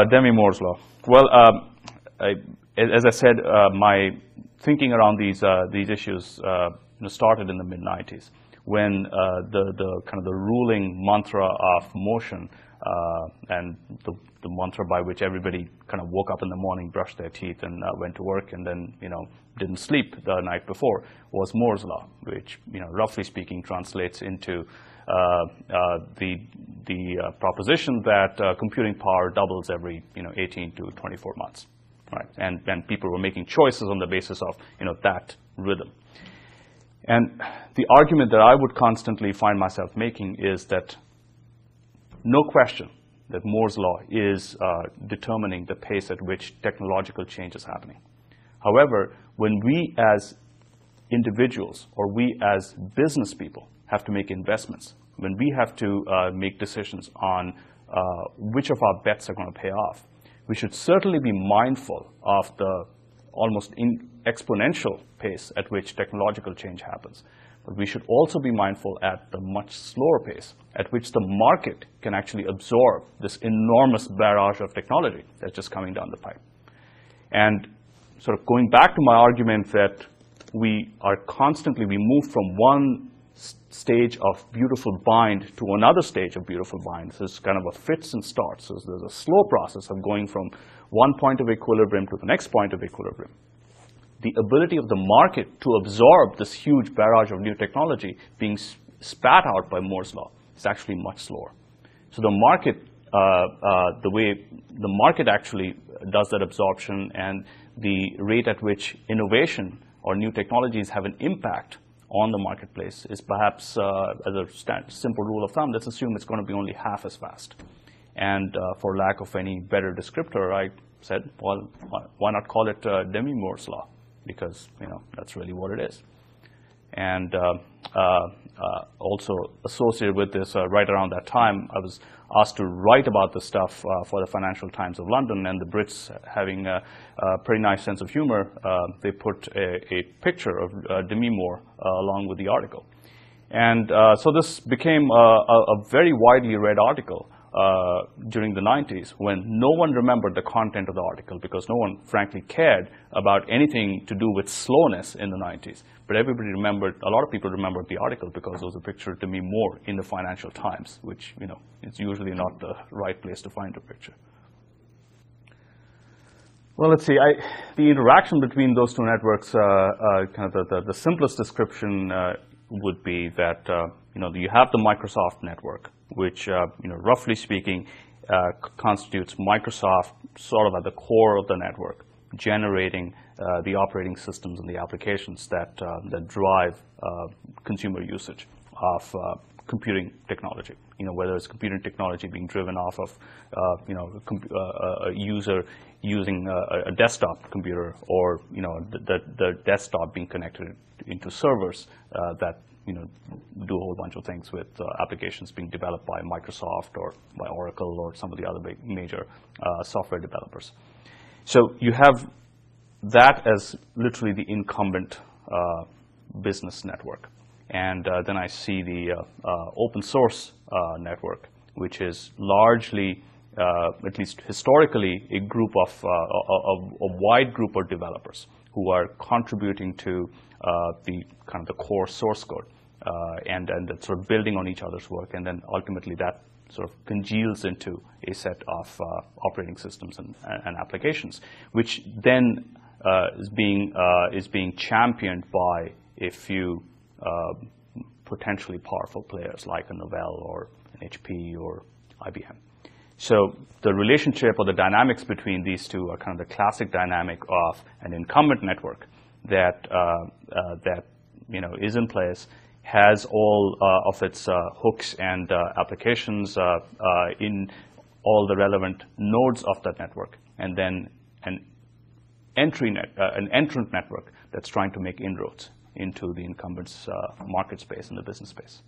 Demi Moore's law. Well, as I said, my thinking around these issues started in the mid-90s when the kind of the ruling mantra of motion and the mantra by which everybody kind of woke up in the morning, brushed their teeth, and went to work, and then didn't sleep the night before, was Moore's law, which roughly speaking translates into the proposition that computing power doubles every 18 to 24 months, right? And people were making choices on the basis of that rhythm. And the argument that I would constantly find myself making is that no question that Moore's law is determining the pace at which technological change is happening. However, when we as individuals or we as business people have to make investments, when we have to make decisions on which of our bets are going to pay off, we should certainly be mindful of the almost exponential pace at which technological change happens. But we should also be mindful at the much slower pace at which the market can actually absorb this enormous barrage of technology that's just coming down the pipe. And sort of going back to my argument that we move from one stage of beautiful bind to another stage of beautiful bind. This is kind of a fits and starts. So there's a slow process of going from one point of equilibrium to the next point of equilibrium. The ability of the market to absorb this huge barrage of new technology being spat out by Moore's law is actually much slower. So the market, the way the market actually does that absorption and the rate at which innovation or new technologies have an impact on the marketplace is perhaps, as a simple rule of thumb, let's assume it's going to be only half as fast. And for lack of any better descriptor, I said, well, why not call it Demi Moore's law? Because that's really what it is. And also associated with this, right around that time, I was asked to write about this stuff for the Financial Times of London, and the Brits, having a pretty nice sense of humor, they put a picture of Demi Moore along with the article. And so this became a very widely read article during the 90s, when no one remembered the content of the article because no one frankly cared about anything to do with slowness in the 90s. But everybody remembered, a lot of people remembered the article because there was a picture of Demi Moore in the Financial Times, which is usually not the right place to find a picture. Well, let's see. The interaction between those two networks, kind of the simplest description would be that you have the Microsoft network, which roughly speaking constitutes Microsoft sort of at the core of the network, generating the operating systems and the applications that drive consumer usage of computing technology. Whether it's computing technology being driven off of a user using a desktop computer, or the desktop being connected into servers that do a whole bunch of things with applications being developed by Microsoft or by Oracle or some of the other big major software developers. So you have that as literally the incumbent business network. And then I see the open source network, which is largely, at least historically, a group of a wide group of developers who are contributing to the core source code, and sort of building on each other's work, and then ultimately that sort of congeals into a set of operating systems and applications, which then is being championed by a few potentially powerful players like a Novell or an HP or IBM. So the relationship or the dynamics between these two are kind of the classic dynamic of an incumbent network that is in place, has all of its hooks and applications in all the relevant nodes of that network, and then an entrant network that's trying to make inroads into the incumbent's market space and the business space.